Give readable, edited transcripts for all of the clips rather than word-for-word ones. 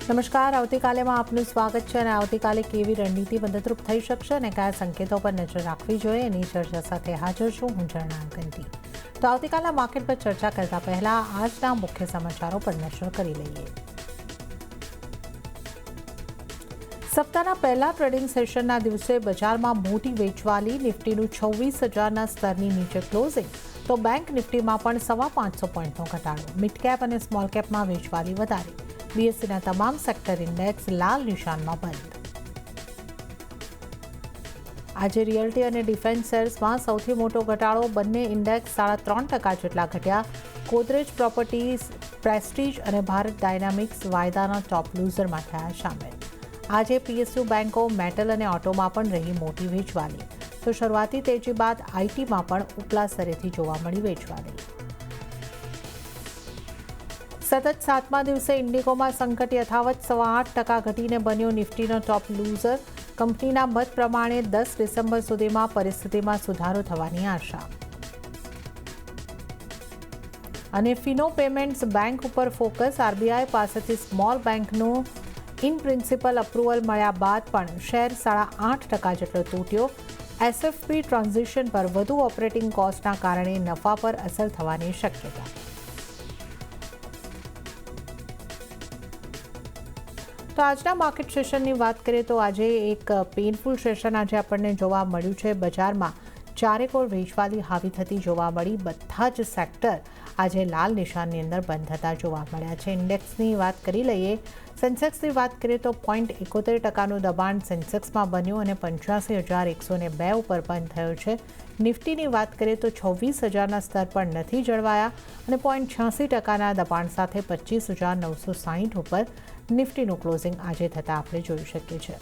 નમસ્કાર. આવતીકાલેમાં આપનું સ્વાગત છે અને આવતીકાલે કેવી રણનીતિ મદદરૂપ થઈ શકશે અને કયા સંકેતો પર નજર રાખવી જોઈએ એની ચર્ચા સાથે હાજર છું હું ઝરણા ગંટી. તો આવતીકાલના માર્કેટ પર ચર્ચા કરતા પહેલા આજના મુખ્ય સમાચારો પર નજર કરી લઈએ. સપ્તાહના પહેલા ટ્રેડિંગ સેશનના દિવસે બજારમાં મોટી વેચવાલી, નિફ્ટીનું 26,000ના સ્તરની નીચે ક્લોઝિંગ, તો બેંક નિફ્ટીમાં પણ 550 પોઈન્ટનો ઘટાડો. મિડ કેપ અને સ્મોલ કેપમાં વેચવાલી વધારે. બીએસસીના તમામ સેક્ટર ઇન્ડેક્સ લાલ નિશાનમાં બંધ. આજે રિયલ્ટી અને ડિફેન્સ શેર્સમાં સૌથી મોટો ઘટાડો. બંને ઇન્ડેક્સ 3.5% જેટલા ઘટ્યા. ગોદરેજ પ્રોપર્ટીઝ, પ્રેસ્ટીજ અને ભારત ડાયનામિક્સ વાયદાના ટોપ લૂઝરમાં થયા સામેલ. આજે પીએસયુ બેન્કો, મેટલ અને ઓટોમાં પણ રહી મોટી વેચવાલી. તો શરૂઆતી તેજી બાદ આઈટીમાં પણ ઉપલા સ્તરેથી જોવા મળી વેચવાલી. સતત 7મા દિવસે ઇન્ડિગોમાં સંકટ યથાવત. 8.25% ઘટીને બન્યો નિફ્ટીનો ટોપ લૂઝર. કંપનીના મત પ્રમાણે 10 ડિસેમ્બર સુધીમાં પરિસ્થિતિમાં સુધારો થવાની આશા. અને ફિનો પેમેન્ટ્સ બેંક ઉપર ફોકસ. આરબીઆઈ પાસેથી સ્મોલ બેંકનું ઇન પ્રિન્સિપલ અપ્રુવલ મળ્યા બાદ પણ શેર 8.5% જેટલો તૂટ્યો. એસએફપી ટ્રાન્ઝિશન પર વધુ ઓપરેટિંગ કોસ્ટના કારણે નફા પર અસર થવાની શક્યતા. તો આજના માર્કેટ સેશનની વાત કરીએ તો આજે એક પેઇનફુલ સેશન આજે આપણને જોવા મળ્યું છે. બજારમાં ચારેકોર વેચવાલી હાવી થતી જોવા મળી. બધા જ સેક્ટર આજે લાલ નિશાનની અંદર બંધ થતા જોવા મળ્યા છે. ઇન્ડેક્સની વાત કરી લઈએ. સેન્સેક્સની વાત કરીએ તો 0.71%નું દબાણ સેન્સેક્સમાં બન્યું અને 85,102 ઉપર બંધ થયો છે. નિફ્ટીની વાત કરીએ તો 26,000ના સ્તર પર નથી જળવાયા અને 0.86%ના દબાણ સાથે 25,960 ઉપર નિફ્ટીનું ક્લોઝિંગ આજે થતાં આપણે જોઈ શકીએ છીએ.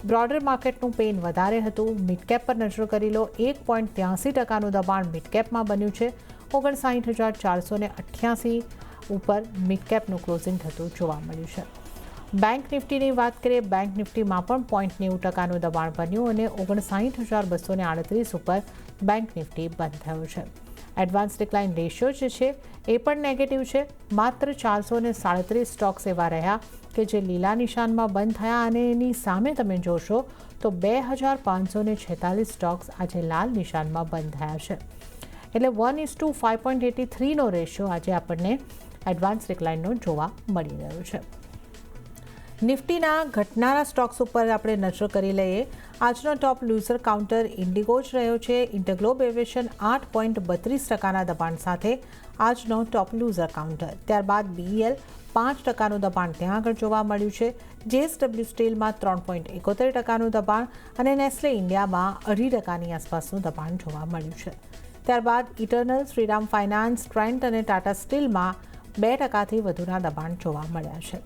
બ્રોડર માર્કેટનું પેઇન વધારે હતું. મિડકેપ પર નજર કરી લો. 1.83%નું દબાણ મિડકેપમાં બન્યું છે. 59,488 ઉપર મિડકેપનું ક્લોઝિંગ થતું જોવા મળ્યું છે. બેંક નિફ્ટીની વાત કરીએ. બેંક નિફ્ટીમાં પણ 0.90%નું દબાણ બન્યું અને 59,238 ઉપર બેંક નિફ્ટી બંધ થયો છે. એડવાન્સ ડિક્લાઇન રેશિયો જે છે એ પણ નેગેટિવ છે. માત્ર 437 સ્ટોક્સ એવા રહ્યા કે જે લીલા નિશાનમાં બંધ થયા અને એની સામે તમે જોશો તો 2,546 સ્ટોક્સ આજે લાલ નિશાનમાં બંધ થયા છે. એટલે 1:5.83નો રેશિયો આજે આપણને એડવાન્સ ડિક્લાઇનનો જોવા મળી રહ્યો છે. નિફ્ટીના ઘટનારા સ્ટોક્સ ઉપર આપણે નજર કરી લઈએ. આજનો ટોપ લૂઝર કાઉન્ટર ઇન્ડિગો જ રહ્યો છે. ઇન્ટરગ્લોબ એવિએશન 8.32%ના દબાણ સાથે આજનો ટોપ લૂઝર કાઉન્ટર. ત્યારબાદ બીઈએલ 5%નું દબાણ ત્યાં આગળ જોવા મળ્યું છે. જેએસડબલ્યુ સ્ટીલમાં 3.71%નું દબાણ અને નેસ્લે ઇન્ડિયામાં 2.5%ની આસપાસનું દબાણ જોવા મળ્યું છે. ત્યારબાદ ઇટરનલ, શ્રીરામ ફાઇનાન્સ, ટ્રેન્ટ અને ટાટા સ્ટીલમાં 2%થી વધુના દબાણ જોવા મળ્યા છે.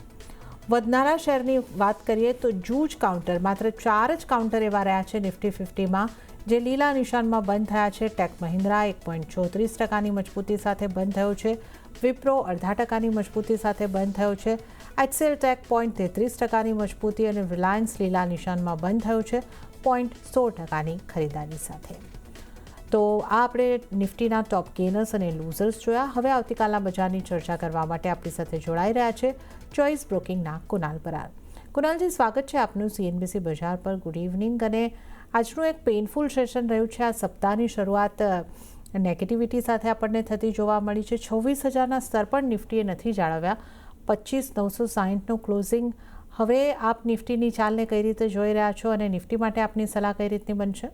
વધનારા શેરની વાત કરીએ તો જૂજ કાઉન્ટર, માત્ર 4 જ કાઉન્ટર એવા રહ્યા છે નિફ્ટી 50માં જે લીલા નિશાનમાં બંધ થયા છે. ટેક મહિન્દ્રા 1.34%ની મજબૂતી સાથે બંધ થયો છે. વિપ્રો 0.5%ની મજબૂતી સાથે બંધ થયો છે. એચસીએલ ટેક 0.33%ની મજબૂતી અને રિલાયન્સ લીલા નિશાનમાં બંધ થયો છે 0.16%ની ખરીદારી સાથે. તો આ આપણે નિફ્ટીના ટોપ ગેનર્સ અને લૂઝર્સ જોયા. હવે આવતીકાલના બજારની ચર્ચા કરવા માટે આપણી સાથે જોડાઈ રહ્યા છે ચોઇસ બ્રોકિંગના કુનાલ બરાર. કુનાલજી, સ્વાગત છે આપનું સીએનબીસી બજાર પર. Good evening. અને આજનું એક પેઇનફુલ સેશન રહ્યું છે. આ સપ્તાહની શરૂઆત નેગેટિવિટી સાથે આપણને થતી જોવા મળી છે. 26,000ના સ્તર પર નિફ્ટીએ નથી જાળવ્યા. 25,960નું ક્લોઝિંગ. હવે આપ નિફ્ટીની ચાલને કઈ રીતે જોઈ રહ્યા છો અને નિફ્ટી માટે આપની સલાહ કઈ રીતની બનશે?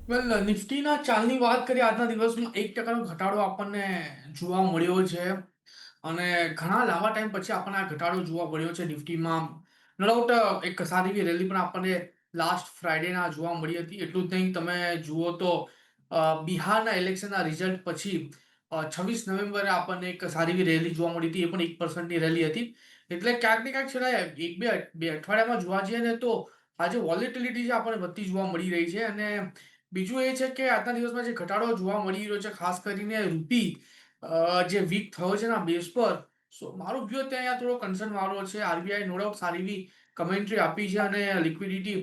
વેલ, નિફ્ટીના ચાલની વાત કરીએ આજના દિવસમાં 1%નો ઘટાડો આપણને જોવા મળ્યો છે અને ઘણા લાંબા ટાઈમ પછી આપણને આ ઘટાડો જોવા મળ્યો છે નિફ્ટીમાં. નો ડાઉટ એક સારી એવી રેલી પણ આપણને લાસ્ટ ફ્રાઈડેના જોવા મળી હતી. એટલું જ નહીં, તમે જુઓ તો બિહારના ઇલેક્શનના રિઝલ્ટ પછી 26 નવેમ્બરે આપણને એક સારી એવી રેલી જોવા મળી હતી. એ પણ 1%ની રેલી હતી. એટલે ક્યાંક ને ક્યાંક છેલ્લા બે અઠવાડિયામાં જોવા જઈએ ને તો આજે વોલેટિલિટી જે આપણને વધતી જોવા મળી રહી છે. અને બીજું એ છે કે આજના દિવસમાં જે ઘટાડો જોવા મળી રહ્યો છે, ખાસ કરીને રૂપી જે વીક થયો છે ના બેઝ પર, સો મારું વ્યૂ ત્યાં અહીંયા થોડો કન્સર્ન વાળો છે. આરબીઆઈ નો ડાઉટ સારી એવી કમેન્ટ્રી આપી છે અને લિક્વિડિટી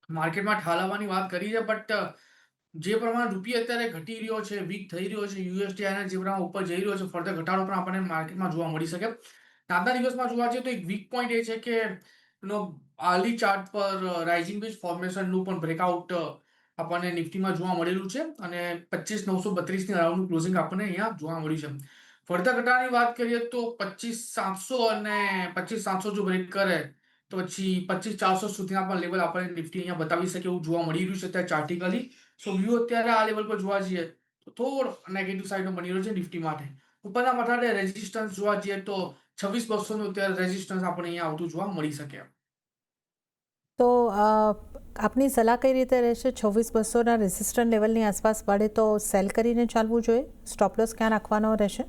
માર્કેટમાં ઠાલવવાની વાત કરી છે, બટ જે પ્રમાણે રૂપિયા અત્યારે ઘટી રહ્યો છે, વીક થઈ રહ્યો છે, યુએસડી જે પ્રમાણે ઉપર જઈ રહ્યો છે, ફર્ધર ઘટાડો પણ આપણને માર્કેટમાં જોવા મળી શકે. આજના દિવસમાં જોવા જઈએ તો એક વીક પોઈન્ટ એ છે કે એનો આર્લી ચાર્ટ પર રાઇઝિંગ વેજ ફોર્મેશનનું પણ બ્રેકઆઉટ આપણને નિફ્ટીમાં જોવા મળેલું છે અને 25,932 ની અરાઉન્ડનું ક્લોઝિંગ આપણને અહીંયા જોવા મળ્યું છે. ફર્ધર ઘટાડાની વાત કરીએ તો 25,700 અને 25,700 જો બ્રેક કરે તો પછી 25,400 સુધીના પણ લેવલ આપણને નિફ્ટી અહીંયા બતાવી શકે એવું જોવા મળી રહ્યું છે અત્યારે ચાર્ટિકલી. સો વ્યૂ અત્યારે આ લેવલ પર જોવા જઈએ તો થોડો નેગેટિવ સાઈડનો બની રહ્યો છે નિફ્ટી માટે. ઉપરના મથાળે રેઝિસ્ટન્સ જોવા જઈએ તો 26,200 નું અત્યારે રેઝિસ્ટન્સ આપણે અહીંયા આવતું જોવા મળી શકે. તો આપની સલાહ કઈ રીતે રહેશે? 26,200ના રેઝિસ્ટન્ટ લેવલની આસપાસ પડે તો સેલ કરીને ચાલવું જોઈએ? સ્ટોપ લોસ ક્યાં રાખવાનો રહેશે?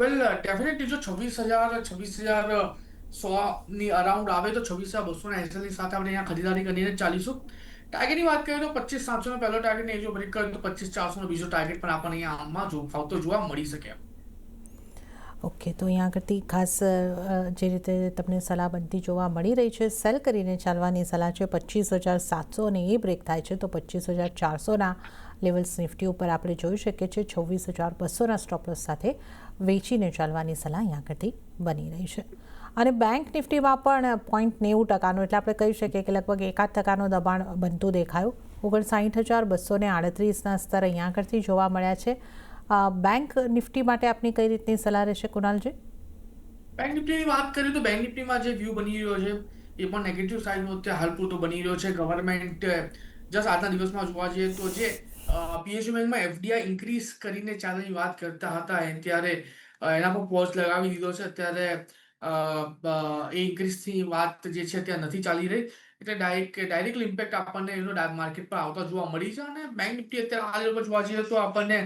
વેલ ડેફિનેટલી જો 26,100 ની અરાઉન્ડ આવે તો 26,280 ની સાથે આપણે અહીંયા ખરીદારી કરીને ચાલીશું. ટાર્ગેટની વાત કરીએ તો 25,700 નો પહેલો ટાર્ગેટ ને જો બ્રેક કરે તો 25,400 નો બીજો ટાર્ગેટ પણ આપણને અહીંયા આમાં આવતો જોવા મળી શકે. ઓકે, તો અહીંયા આગળથી ખાસ જે રીતે તમને સલાહ બનતી જોવા મળી રહી છે, સેલ કરીને ચાલવાની સલાહ છે. 25,700 અને એ બ્રેક થાય છે તો 25,400ના લેવલ્સ નિફ્ટી ઉપર આપણે જોઈ શકીએ છીએ. 26,200ના સ્ટોપ લોસ સાથે વેચીને ચાલવાની સલાહ અહીંયા આગળથી બની રહી છે. અને બેંક નિફ્ટીમાં પણ 0.90%, એટલે આપણે કહી શકીએ કે લગભગ 1% દબાણ બનતું દેખાયું. 59,238ના સ્તર અહીંયા આગળથી જોવા મળ્યા છે. બેંક નિફ્ટી માટે આપની કઈ રીતની સલાહ રહેશે, કુનાલજી? બેંક નિફ્ટીની વાત કરીએ તો બેંક નિફ્ટીમાં જે વ્યૂ બની રહ્યો છે એ પણ નેગેટિવ સાઈડનો અત્યારે હાલ પૂરતો બની રહ્યો છે. ગવર્મેન્ટ જસ્ટ આજના દિવસમાં જોવા જઈએ તો જે પીએસયુ બેંકમાં એફડીઆઈ ઇન્ક્રીઝ કરીને ચાલવાની વાત કરતા હતા ત્યારે એના પર પોઝ લગાવી દીધો છે. અત્યારે એ ઇન્ક્રીઝની વાત જે છે ત્યાં નથી ચાલી રહી, એટલે ડાયરેક્ટલી ઇમ્પેક્ટ આપણને એનો માર્કેટ પર આવતા જોવા મળી છે. અને બેંક નિફ્ટી અત્યારે આ લેવલ પર જોવા જઈએ તો આપણને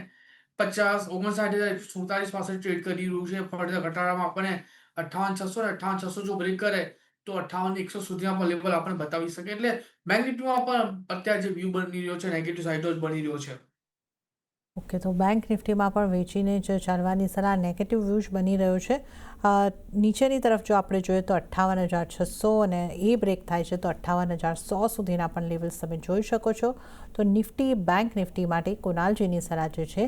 59,47 પાસે ટ્રેડ કરી રહ્યું છે. ફર્ધર ઘટાડામાં આપણને 58,600 અને 58,600 જો બ્રેક કરે તો 58,100 સુધીના પણ લેવલ આપણને બતાવી શકે. એટલે બેંક નિફ્ટીમાં પણ અત્યારે જે વ્યૂ બની રહ્યો છે નેગેટિવ સાઈડ જ બની રહ્યો છે. ઓકે, તો બેંક નિફ્ટીમાં પણ વેચીને જ ચાલવાની સલાહ, નેગેટિવ વ્યૂ જ બની રહ્યો છે. નીચેની તરફ જો આપણે જોઈએ તો 58,600 અને એ બ્રેક થાય છે તો 58,100 સુધીના પણ લેવલ્સ તમે જોઈ શકો છો. તો નિફ્ટી, બેંક નિફ્ટી માટે કુનાલજીની સલાહ જે છે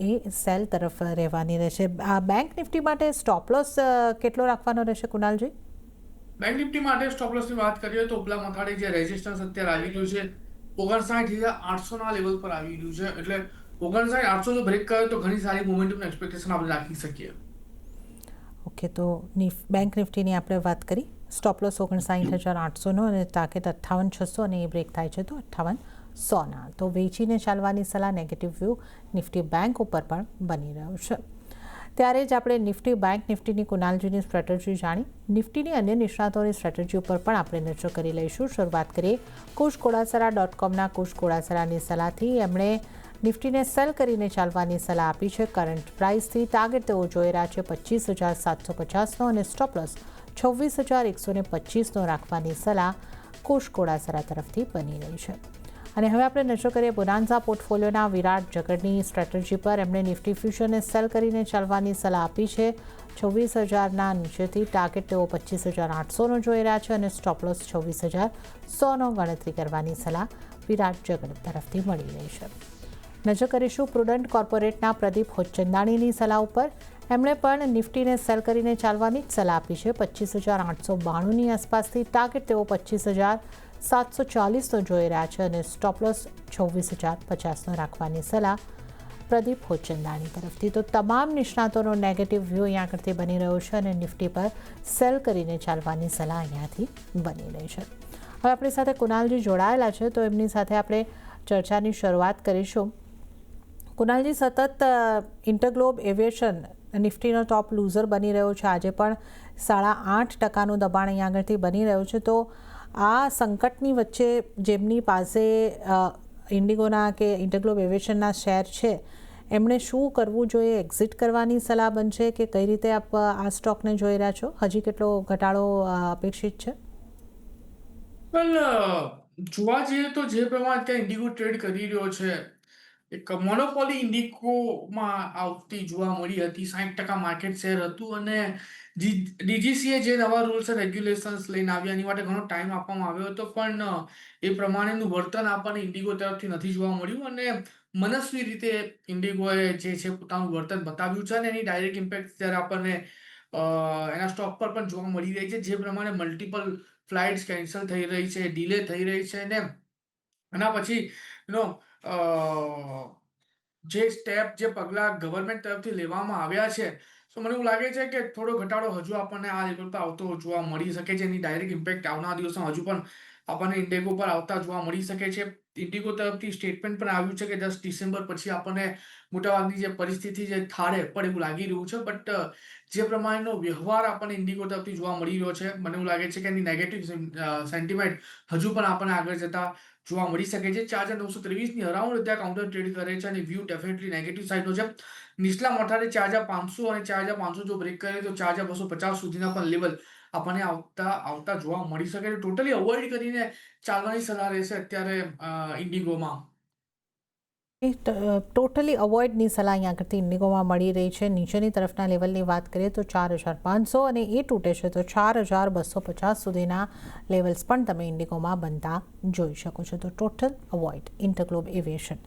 એ સેલ તરફ રહેવાની રહેશે. આ બેંક નિફ્ટી માટે સ્ટોપ લોસ કેટલો રાખવાનો રહેશે, કુનાલજી? બેંક નિફ્ટી માટે સ્ટોપ લોસની વાત કરીએ તો ઉપલા મથાળે જે રેઝિસ્ટન્સ અત્યારે આવી રહ્યું છે 59,800ના લેવલ પર આવી રહ્યું છે. એટલે 59,800 જો બ્રેક કરે તો ઘણી સારી મોમેન્ટમનું એક્સપેક્ટેશન આપણે રાખી શકીએ. ઓકે, તો બેંક નિફ્ટીની આપણે વાત કરી. સ્ટોપ લોસ 59,800નો અને ટાર્ગેટ 58,600 અને એ બ્રેક થાય છે તો 58,100ના. તો વેચીને ચાલવાની સલાહ, નેગેટિવ વ્યૂ નિફ્ટી બેંક ઉપર પણ બની રહ્યો છે. ત્યારે જ આપણે નિફ્ટી, બેંક નિફ્ટીની કુનાલજીની સ્ટ્રેટેજી જાણી. નિફ્ટીની અન્ય નિષ્ણાતોની સ્ટ્રેટેજી ઉપર પણ આપણે નજર કરી લઈશું. શરૂઆત કરીએ kushkodasara.comના કુશ કોડાસરાની સલાહથી. એમણે નિફ્ટીને સેલ કરીને ચાલવાની સલાહ આપી છે. કરંટ પ્રાઇસથી ટાર્ગેટ તેઓ જોઈ રહ્યા છે 25,750નો અને સ્ટોપ લોસ 26,125નો રાખવાની સલાહ કુશ કોડાસરા તરફથી બની રહી છે. અને હવે આપણે નજર કરીએ બોનાન્ઝા પોર્ટફોલિયોના વિરાટ જગડની સ્ટ્રેટેજી પર. એમણે નિફ્ટી ફ્યુચરને સેલ કરીને ચાલવાની સલાહ આપી છે. 26,000ના નીચેથી ટાર્ગેટ તેઓ 25,800નો જોઈ રહ્યા છે અને સ્ટોપ લોસ 26,100નો ગણતરી કરવાની સલાહ વિરાટ જગડ તરફથી મળી રહી છે. નજર કરીશું પ્રુડન્ટ કોર્પોરેટના પ્રદીપ હોચંદાણીની સલાહ ઉપર. એમણે પણ નિફ્ટીને સેલ કરીને ચાલવાની જ સલાહ આપી છે. 25,892ની આસપાસથી ટાર્ગેટ તેઓ 25,740નો જોઈ રહ્યા છે અને સ્ટોપ લોસ 26,050નો રાખવાની સલાહ પ્રદીપ હોચંદાણી તરફથી. તો તમામ નિષ્ણાતોનો નેગેટિવ વ્યૂ અહીંયા આગળથી બની રહ્યો છે અને નિફ્ટી પર સેલ કરીને ચાલવાની સલાહ અહીંયાથી બની રહી છે. હવે આપણી સાથે કુનાલજી જોડાયેલા છે તો એમની સાથે આપણે ચર્ચાની શરૂઆત કરીશું. કુનાલજી, સતત ઇન્ટરગ્લોબ એવિએશન નિફ્ટીનો ટોપ લૂઝર બની રહ્યો છે. આજે પણ 8.5%નું દબાણ અહીંયા આગળથી બની રહ્યું છે. તો આ સંકટની વચ્ચે જેમની પાસે ઇન્ડિગોના કે ઇન્ટરગ્લોબ એવિએશનના શેર છે, એમણે શું કરવું જોઈએ? એક્ઝિટ કરવાની સલાહ બનશે કે કઈ રીતે આપ આ સ્ટોકને જોઈ રહ્યા છો? હજી કેટલો ઘટાડો અપેક્ષિત છે? વેલ જોવા જઈએ તો જે પ્રમાણે ત્યાં ઇન્ડિગો ટ્રેડ કરી રહ્યો છે, એક મોનોપોલી ઇન્ડિગોમાં આવતી જોવા મળી હતી. 60% માર્કેટ શેર હતું અને ડીજીસીએ જે નવા રૂલ્સ એન્ડ રેગ્યુલેશન્સ લઈને આવ્યા એની માટે ઘણો ટાઈમ આપવામાં આવ્યો હતો, પણ એ પ્રમાણેનું વર્તન આપણને ઇન્ડિગો તરફથી નથી જોવા મળ્યું અને મનસ્વી રીતે ઇન્ડિગોએ જે છે પોતાનું વર્તન બતાવ્યું છે અને એની ડાયરેક્ટ ઇમ્પેક્ટ જ્યારે આપણને એના સ્ટોક પર પણ જોવા મળી રહી છે. જે પ્રમાણે મલ્ટિપલ ફ્લાઇટ્સ કેન્સલ થઈ રહી છે, ડિલે થઈ રહી છે ને એના પછી જે સ્ટેપ, જે પગલાં ગવર્મેન્ટ તરફથી લેવામાં આવ્યા છે, તો મને એવું લાગે છે કે થોડો ઘટાડો હજુ આપણને આ લેવલ પર આવતો જોવા મળી શકે છે. એની ડાયરેક્ટ ઇમ્પેક્ટ આવનારા દિવસોમાં હજુ પણ આપણને ઇન્ડિગો પર આવતા જોવા મળી શકે છે. ઇન્ડિગો તરફથી સ્ટેટમેન્ટ પણ આવ્યું છે કે 10 ડિસેમ્બર પછી આપણને મોટાભાગની જે પરિસ્થિતિ જે થાળે પડે એવું લાગી રહ્યું છે. બટ જે પ્રમાણેનો વ્યવહાર આપણને ઇન્ડિગો તરફથી જોવા મળી રહ્યો છે, મને એવું લાગે છે કે એની નેગેટિવ સેન્ટિમેન્ટ હજુ પણ આપણને આગળ જતા જોવા મળી શકે છે. 4923ની અરાઉન્ડ અત્યારે કાઉન્ટર ટ્રેડ કરે છે અને વ્યૂ ડેફિનેટલી નેગેટિવ સાઈડનો છે. નીચલા મથાળે 4500 અને 4500 જો બ્રેક કરે તો 4250 સુધીના પણ લેવલ આપણને આવતા જોવા મળી શકે છે. ટોટલી અવોઇડ કરીને ચાલવાની સલાહ રહેશે અત્યારે ઇન્ડિગોમાં. ટોટલી અવોઇડની સલાહ અહીંયા આગળથી ઇન્ડિગોમાં મળી રહી છે. નીચેની તરફના લેવલની વાત કરીએ તો 4500 અને એ તૂટે છે તો 4250 સુધીના લેવલ્સ પણ તમે ઇન્ડિગોમાં બનતા જોઈ શકો છો. તો ટોટલ અવોઇડ ઇન્ટરગ્લોબ એવિએશન.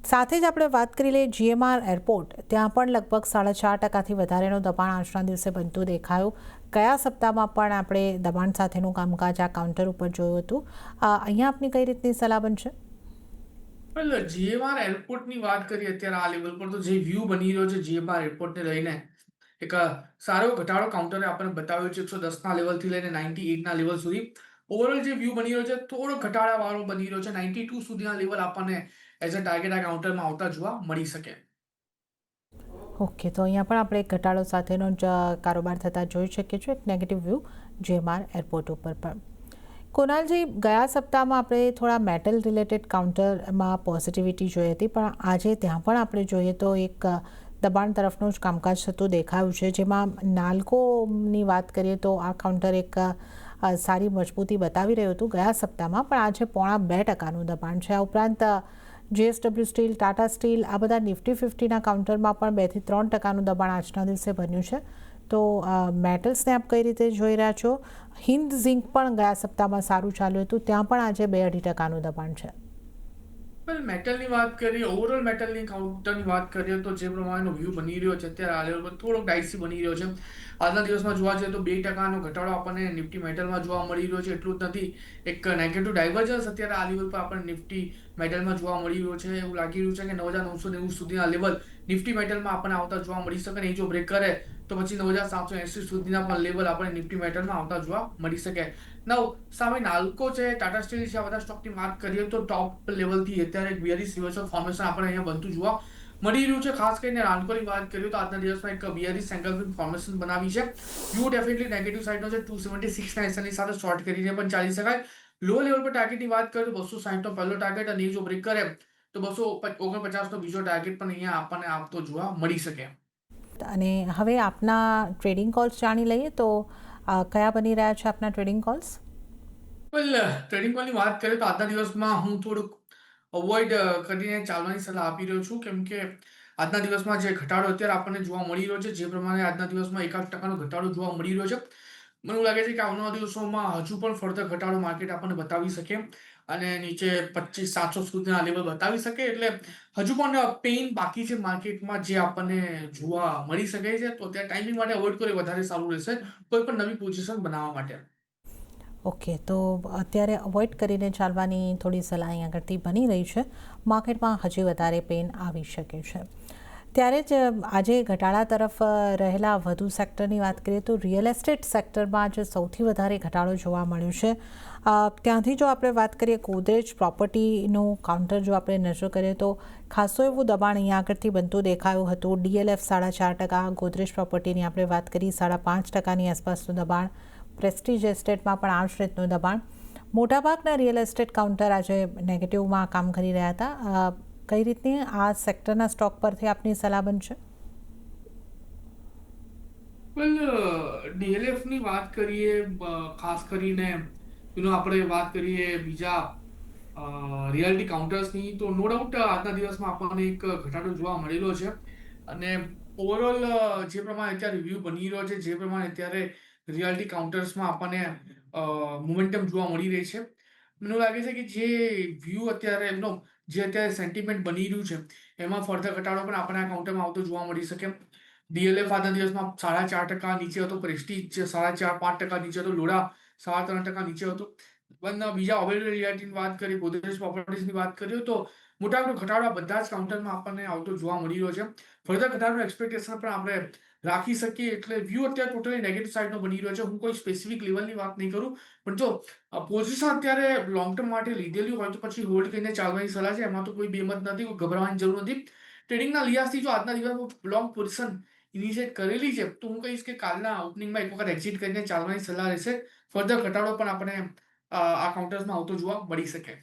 સાથે જ આપણે વાત કરી લઈએ GMR એરપોર્ટ. ત્યાં પણ લગભગ 4.5%થી વધારેનું દબાણ આજના દિવસે બનતું દેખાયું. કયા સપ્તાહમાં પણ આપણે દબાણ સાથેનું કામકાજ આ કાઉન્ટર ઉપર જોયું હતું. અહીંયા આપની કઈ રીતની સલાહ બનશે? વેલ, GMR એરપોર્ટની વાત કરીએ અત્યારે આ લેવલ પર, તો જે વ્યૂ બની રહ્યો છે GMR એરપોર્ટને લઈને, એક સારો એવો ઘટાડો કાઉન્ટરે આપણને બતાવ્યો છે 110ના લેવલથી લઈને 98ના લેવલ સુધી. ઓવરઓલ જે વ્યૂ બની રહ્યો છે થોડો ઘટાડાવાળો બની રહ્યો છે. 92 સુધીના લેવલ આપણને એઝ અ ટાર્ગેટ આ કાઉન્ટરમાં આવતા જોવા મળી શકે. ઓકે, તો અહીંયા પણ આપણે એક ઘટાડો સાથેનો જ કારોબાર થતા જોઈ શકીએ છીએ. એક નેગેટિવ વ્યૂ GMR એરપોર્ટ ઉપર પણ. કુનાલજી, ગયા સપ્તાહમાં આપણે થોડા મેટલ રિલેટેડ કાઉન્ટરમાં પોઝિટિવિટી જોઈ હતી, પણ આજે ત્યાં પણ આપણે જોઈએ તો એક દબાણ તરફનું જ કામકાજ થતું દેખાયું છે. જેમાં નાલ્કોની વાત કરીએ તો આ કાઉન્ટર એક સારી મજબૂતી બતાવી રહ્યું હતું ગયા સપ્તાહમાં, પણ આજે 0.5% દબાણ છે. આ ઉપરાંત JSW સ્ટીલ, ટાટા સ્ટીલ, આ બધા નિફ્ટી 50ના કાઉન્ટરમાં પણ 2 થી 3% દબાણ આજના દિવસે બન્યું છે. તો મેટલ્સને આપ કઈ રીતે જોઈ રહ્યા છો? હિન્દ ઝિંક પણ ગયા સપ્તાહમાં સારું ચાલ્યું હતું, ત્યાં પણ આજે 2-2.5% દબાણ છે. વેલ, મેટલની વાત કરીએ, ઓવરઓલ મેટલની કાઉન્ટરની વાત કરીએ તો જે પ્રમાણેનો વ્યૂ બની રહ્યો છે અત્યારે આ લેવલ પર થોડોક ડાઇસી બની રહ્યો છે. આજના દિવસમાં જોવા જઈએ તો 2%નો ઘટાડો આપણને નિફ્ટી મેટલમાં જોવા મળી રહ્યો છે. એટલું જ નથી, એક નેગેટિવ ડાયવર્જન્સ અત્યારે આ લેવલ પર આપણને નિફ્ટી મેટલમાં જોવા મળી રહ્યો છે. એવું લાગી રહ્યું છે કે 9990 સુધીના લેવલ નિફ્ટી મેટલમાં આપણને આવતા જોવા મળી શકે. નહીં જો બ્રેક કરે તો પછી 9780 સુધીના પણ લેવલ આપણને નિફ્ટી મેટલમાં આવતા જોવા મળી શકે. નવ સામે નાલ્કો છે, ટાટા સ્ટીલ છે, આ બધા સ્ટોકની વાત કરીએ તો ટોપ લેવલથી અત્યારે એક બેરિશ રિવર્સલ ફોર્મેશન આપણે અહીંયા બનતું જોવા મળી રહ્યું છે. ખાસ કરીને નાલ્કોની વાત કરીએ તો આજના દિવસમાં એક બેરિશ એંગલ ફોર્મેશન બનાવી છે. વ્યૂ ડેફિનેટલી નેગેટિવ સાઈડનો છે. 276ના એસએલની સાથે શોર્ટ કરીને પણ ચાલી શકાય. લો લેવલ પર ટાર્ગેટની વાત કરીએ તો 260નો પહેલો ટાર્ગેટ અને જો બ્રેક કરે તો 249નો બીજો ટાર્ગેટ પણ અહીંયા આપણને આવતો જોવા મળી શકે. અને હવે આપના ટ્રેડિંગ કોલ્સ જાણી લઈએ તો કયા બની રહ્યા છે આપના ટ્રેડિંગ કોલ્સ? વેલ, ટ્રેડિંગ કોલની વાત કરીએ તો આજના દિવસમાં હું થોડુંક અવોઇડ કરીને ચાલવાની સલાહ આપી રહ્યો છું. કેમ કે આજના દિવસમાં જે ઘટાડો અત્યારે આપણને જોવા મળી રહ્યો છે, જે પ્રમાણે આજના દિવસમાં 1% ઘટાડો જોવા મળી રહ્યો છે, મને એવું લાગે છે કે આવનારા દિવસોમાં હજુ પણ ફર્ધર ઘટાડો માર્કેટ આપણને બતાવી શકે અને નીચે 25700 સુધીના લેવલ બતાવી શકે. એટલે હજુ પણ પેઇન બાકી છે માર્કેટમાં, જે આપણને જોવા મળી શકે છે. તો ત્યાં ટાઈમિંગ માટે અવોઇડ કરે વધારે સારું રહેશે કોઈ પણ નવી પોઝિશન બનાવવા માટે. ઓકે, તો અત્યારે અવોઇડ કરીને ચાલવાની થોડી સલાહ અહીં આગળથી બની રહી છે. માર્કેટમાં હજી વધારે પેન આવી શકે છે. ત્યારે જ આજે ઘટાડા તરફ રહેલા વધુ સેક્ટરની વાત કરીએ તો રિયલ એસ્ટેટ સેક્ટરમાં જ સૌથી વધારે ઘટાડો જોવા મળ્યો છે. ત્યાંથી જો આપણે વાત કરીએ, ગોદરેજ પ્રોપર્ટીનું કાઉન્ટર જો આપણે નજર કરીએ તો ખાસું એવું દબાણ અહીંયા આગળથી બનતું દેખાયું હતું. DLF 4.5%, ગોદરેજ પ્રોપર્ટીની આપણે વાત કરી 5.5%ની આસપાસનું દબાણ. પ્રેસ્ટીજ એસ્ટેટમાં પણ આ જ રીતનું દબાણ. મોટાભાગના રિયલ એસ્ટેટ કાઉન્ટર આજે નેગેટિવમાં કામ કરી રહ્યા હતા. કઈ રીતની આ સેક્ટરના સ્ટોક પરથી આપની સલાહ બનશે? વેલ, DLFની વાત કરીએ, ખાસ કરીને આપણે વાત કરીએ બીજા રિયાલિટી કાઉન્ટર્સની, તો નો ડાઉટ આજના દિવસમાં આપણને એક ઘટાડો જોવા મળેલો છે. અને ઓવરઓલ જે પ્રમાણે અત્યારે રિવ્યુ બની રહ્યો છે, જે પ્રમાણે અત્યારે રિયાલિટી કાઉન્ટર્સમાં આપણને મોમેન્ટમ જોવા મળી રહી છે, મને લાગે છે કે જે વ્યૂ અત્યારે જે અત્યારે સેન્ટિમેન્ટ બની રહ્યું છે એમાં ફર્ધર ઘટાડો પણ આપણે આ કાઉન્ટરમાં આવતો જોવા મળી શકે. ડીએલએફ આજના દિવસમાં 4.5% નીચે હતો, પ્રેસ્ટીજ 4.5% નીચે હતો, લોડા 3.5% નીચે હતો. પણ બીજા ઓગમેન્ટેડ રિયાલિટીની વાત કરીએ, ગોદરેજ પ્રોપર્ટીઝની વાત કરીએ તો મોટાભાગનો ઘટાડો આ બધા જ કાઉન્ટરમાં આપણને આવતો જોવા મળી રહ્યો છે. ફર્ધર ઘટાડાનું એક્સપેક્ટેશન પણ આપણે રાખી શકીએ. એટલે વ્યૂ અત્યારે ટોટલી નેગેટિવ સાઇડનો બની રહ્યો છે. હું કોઈ સ્પેસિફિક લેવલની વાત નહીં કરું, પણ જો પોઝિશન અત્યારે લોંગ ટર્મ માટે લીધેલી હોય તો પછી હોલ્ડ કરીને ચાલવાની સલાહ છે. એમાં તો કોઈ બેમત નથી, કોઈ ગભરાવાની જરૂર નથી. ટ્રેડિંગના લિહાઝથી જો આજના દિવસમાં લોંગ પોઝિશન ઇનિશિએટ કરેલી છે તો હું કહીશ કે કાલના ઓપનિંગમાં એક વખત એક્ઝિટ કરીને ચાલવાની સલાહ રહેશે. ફર્ધર ઘટાડો પણ આપણે આ કાઉન્ટર્સમાં આવતો જોવા મળી શકે.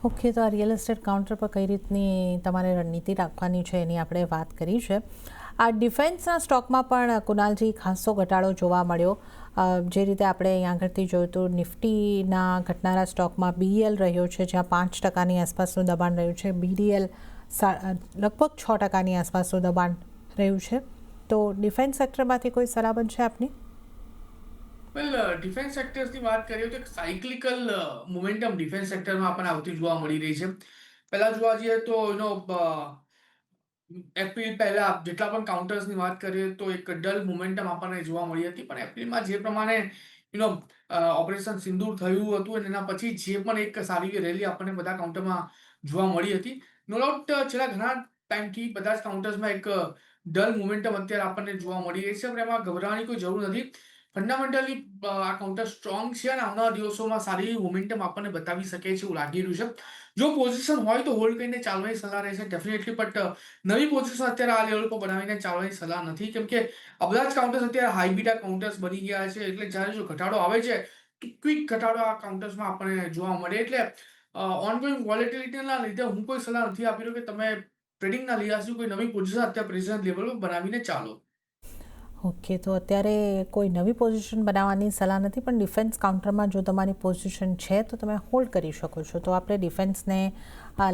ઓકે, તો આ રિયલ એસ્ટેટ કાઉન્ટર પર કઈ રીતની તમારે રણનીતિ રાખવાની છે એની આપણે વાત કરી છે. આ ડિફેન્સના સ્ટોકમાં પણ કુનાલજી ખાસો ઘટાડો જોવા મળ્યો. જે રીતે આપણે અહીંયા આગળથી જોયું તો નિફ્ટીના ઘટનારા સ્ટોકમાં બીએલ રહ્યો છે, જ્યાં 5%ની આસપાસનું દબાણ રહ્યું છે. બીડીએલ લગભગ 6%ની આસપાસનું દબાણ રહ્યું છે. તો ડિફેન્સ સેક્ટરમાંથી કોઈ સલાહ બનશે આપની? વેલ, ડિફેન્સ સેક્ટર્સની વાત કરીએ તો એક સાયક્લિકલ મોમેન્ટમ ડિફેન્સ સેક્ટરમાં આપણને આવતી જોવા મળી રહી છે. પહેલા જોવા જઈએ તો એપ્રિલ પહેલા જેટલા પણ કાઉન્ટર્સની વાત કરીએ તો એક ડલ મોમેન્ટમ આપણને જોવા મળી હતી. પણ એપ્રિલમાં જે પ્રમાણે ઓપરેશન સિંદૂર થયું હતું અને એના પછી જે પણ એક સારી રેલી આપણને બધા કાઉન્ટરમાં જોવા મળી હતી. નો ડાઉટ છેલ્લા ઘણા ટાઈમથી બધા જ કાઉન્ટર્સમાં એક ડલ મોમેન્ટમ અત્યારે આપણને જોવા મળી રહી છે. પણ એમાં ગભરાવાની કોઈ જરૂર નથી. ફંડામેન્ટલી આ કાઉન્ટર સ્ટ્રોંગ છે અને આવનારા દિવસોમાં સારી મોમેન્ટમ આપણને બતાવી શકે છે એવું લાગી રહ્યું છે. જો પોઝિશન હોય તો હોલ્ડ કરીને ચાલવાની સલાહ રહેશે ડેફિનેટલી. બટ નવી પોઝિશન અત્યારે આ લેવલ પર બનાવીને ચાલવાની સલાહ નથી, કેમ કે આ બધા જ કાઉન્ટર્સ અત્યારે હાઈ બીટા કાઉન્ટર્સ બની ગયા છે. એટલે જ્યારે જો ઘટાડો આવે છે તો ક્વિક ઘટાડો આ કાઉન્ટર્સમાં આપણને જોવા મળે. એટલે ઓનગોઈંગ વોલેટિલિટીના લીધે હું કોઈ સલાહ નથી આપી રહ્યો કે તમે ટ્રેડિંગના લિહાઝથી કોઈ નવી પોઝિશન અત્યારે પ્રેઝન્ટ લેવલ પર બનાવીને ચાલો. ઓકે, તો અત્યારે કોઈ નવી પોઝિશન બનાવવાની સલાહ નથી, પણ ડિફેન્સ કાઉન્ટરમાં જો તમારી પોઝિશન છે તો તમે હોલ્ડ કરી શકો છો. તો આપણે ડિફેન્સને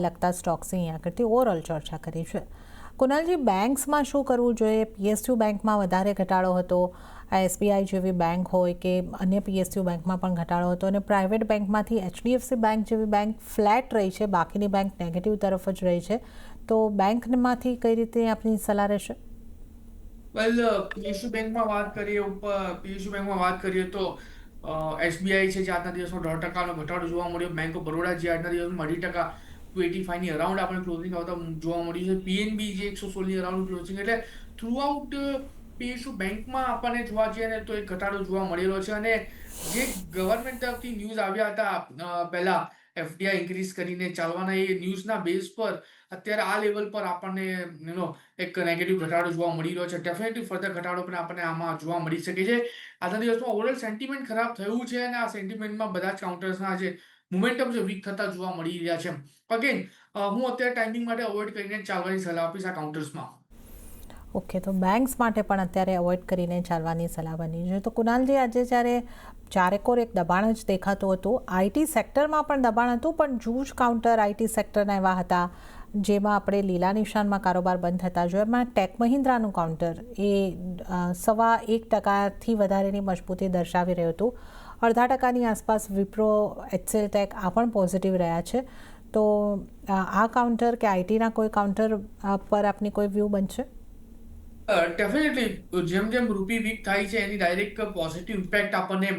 લગતા સ્ટોક્સની અહીંયા આગળથી ઓવરઓલ ચર્ચા કરી છે. કુનાલજી, બેંક્સમાં શું કરવું જોઈએ? પીએસયુ બેંકમાં વધારે ઘટાડો હતો, એસબીઆઈ જેવી બેંક હોય કે અન્ય પીએસયુ બેંકમાં પણ ઘટાડો હતો, અને પ્રાઇવેટ બેંકમાંથી એચડીએફસી બેંક જેવી બેંક ફ્લેટ રહી છે, બાકીની બેંક નેગેટિવ તરફ જ રહી છે. તો બેંકમાંથી કઈ રીતે આપની સલાહ રહેશે? વેલ, પીએસયુ બેંકમાં વાત કરીએ તો એસબીઆઈ છે જે આજના દિવસમાં 1.5%નો ઘટાડો જોવા મળ્યો. બેંક ઓફ બરોડા જે આજના દિવસમાં 2.5%, 285 ની અરાઉન્ડ આપણે ક્લોઝિંગ આવતા જોવા મળ્યું છે. પીએનબી જે 116 ની અરાઉન્ડ ક્લોઝિંગ. એટલે થ્રુઆઉટ પીએસયુ બેંકમાં આપણને જોવા જઈએ ને તો એક ઘટાડો જોવા મળેલો છે. અને જે ગવર્મેન્ટ તરફથી ન્યૂઝ આવ્યા હતા પહેલા એફડીઆઈ ઇન્ક્રીઝ કરીને ચાલવાના, એ ન્યૂઝના બેઝ પર અત્યારે આ લેવલ પર આપણને એક નેગેટિવ ઘટાડો જોવા મળી રહ્યો છે. ડેફિનેટલી ફર્ધર ઘટાડો પણ આપણને આમાં જોવા મળી શકે છે. આજના દિવસમાં ઓવરઓલ સેન્ટિમેન્ટ ખરાબ થયું છે અને આ સેન્ટિમેન્ટમાં બધા જ કાઉન્ટર્સના જે મોમેન્ટમ છે વીક થતા જોવા મળી રહ્યા છે. અગેન હું અત્યારે ટાઈમિંગ માટે અવોઇડ કરીને ચાલવાની સલાહ આપીશ આ કાઉન્ટર્સમાં. ઓકે, તો બેંક્સ માટે પણ અત્યારે અવોઇડ કરીને ચાલવાની સલાહ બની છે. તો કુનાલજી, આજે જ્યારે ચારેકોર એક દબાણ જ દેખાતું હતું, આઈટી સેક્ટરમાં પણ દબાણ હતું, પણ જૂજ કાઉન્ટર આઈટી સેક્ટરના એવા હતા જેમાં આપણે લીલા નિશાનમાં કારોબાર બંધ થતા જોયા. એમાં ટેક મહિન્દ્રાનું કાઉન્ટર એ 1.25% વધારેની મજબૂતી દર્શાવી રહ્યું હતું. 0.5%ની આસપાસ વિપ્રો, એચસેલ ટેક આ પણ પોઝિટિવ રહ્યા છે. તો આ કાઉન્ટર કે આઈટીના કોઈ કાઉન્ટર પર આપની કોઈ વ્યૂ બનશે? ડેફિનેટલી જેમ જેમ રૂપી વીક થાય છે એની ડાયરેક્ટ પોઝિટિવ ઇમ્પેક્ટ આપણને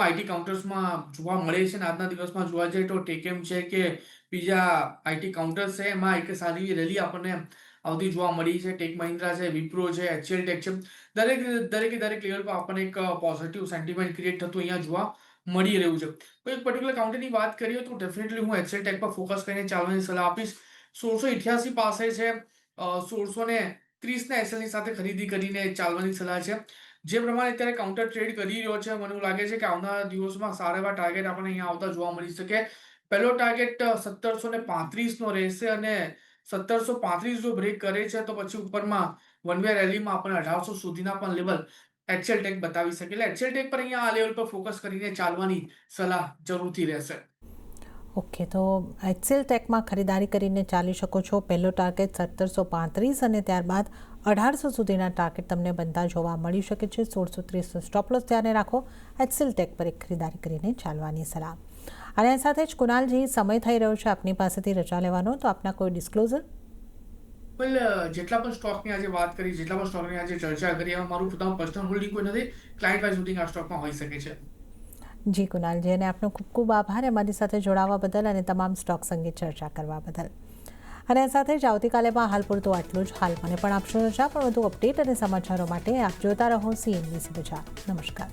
આઈટી કાઉન્ટર્સમાં જોવા મળે છે. અને આજના દિવસમાં જોવા જઈએ તો ટેકેમ છે કે બીજા આઈટી કાઉન્ટર્સ છે એમાં એક સારી રેલી આપણને આવતી જોવા મળી છે. ટેક મહિન્દ્રા છે, વિપ્રો છે, એચએલ ટેક છે, દરેક લેવલ પર આપણને એક પોઝિટિવ સેન્ટિમેન્ટ ક્રિએટ થતું અહીંયા જોવા મળી રહ્યું છે. તો એક પર્ટિક્યુલર કાઉન્ટરની વાત કરીએ તો ડેફિનેટલી હું એચએલ ટેક પર ફોકસ કરીને ચાલવાની સલાહ આપીશ. 1688 પાસે છે, 1630ના એસએલની સાથે ખરીદી કરીને ચાલવાની સલાહ છે. જે પ્રમાણે અત્યારે કાઉન્ટર ટ્રેડ કરી રહ્યો છે, મને એવું લાગે છે કે આવનારા દિવસોમાં સારા એવા ટાર્ગેટ આપણને અહીંયા આવતા જોવા મળી શકે. પહેલો ટાર્ગેટ 1735નો રહેશે અને 1735 જો બ્રેક કરે છે તો પછી ઉપરમાં વન વે રેલીમાં આપણને 1800 સુધીના પણ લેવલ એચએલ ટેક બતાવી શકે. એટલે એચએલ ટેક પર અહીંયા આ લેવલ પર ફોકસ કરીને ચાલવાની સલાહ જરૂરથી રહેશે. ઓકે, તો એચસેલ ટેકમાં ખરીદારી કરીને ચાલી શકો છો. પહેલો ટાર્ગેટ 1735 અને ત્યારબાદ 1800 સુધીના ટાર્ગેટ તમને બનતા જોવા મળી શકે છે. 1630 સ્ટોપ લોસ ધ્યાને રાખો. એચસેલ ટેક પર એક ખરીદારી કરીને ચાલવાની સલાહ. અને આ સાથે જ કુનાલજી, સમય થઈ રહ્યો છે આપની પાસેથી રજા લેવાનો, તો આપના કોઈ ડિસ્ક્લોઝર? વેલ જેટલા પણ સ્ટોકની આજે વાત કરી, જેટલા પણ સ્ટોકની આજે ચર્ચા કરી, એમાં મારું પોતાનું પર્સનલ હોલ્ડિંગ કોઈ નથી. ક્લાયન્ટ વાઇઝ હોલ્ડિંગ આ સ્ટોકમાં હોઈ શકે છે. જી કુનાલજી, અને આપનો ખૂબ ખૂબ આભાર અમારી સાથે જોડાવા બદલ અને તમામ સ્ટોક્સ અંગે ચર્ચા કરવા બદલ. અને આ સાથે જ આવતીકાલેમાં હાલ પૂરતું આટલું જ. હાલ મને પણ આપશો રજા, પણ વધુ અપડેટ અને સમાચારો માટે આપ જોતા રહો CNBC બજાર. નમસ્કાર.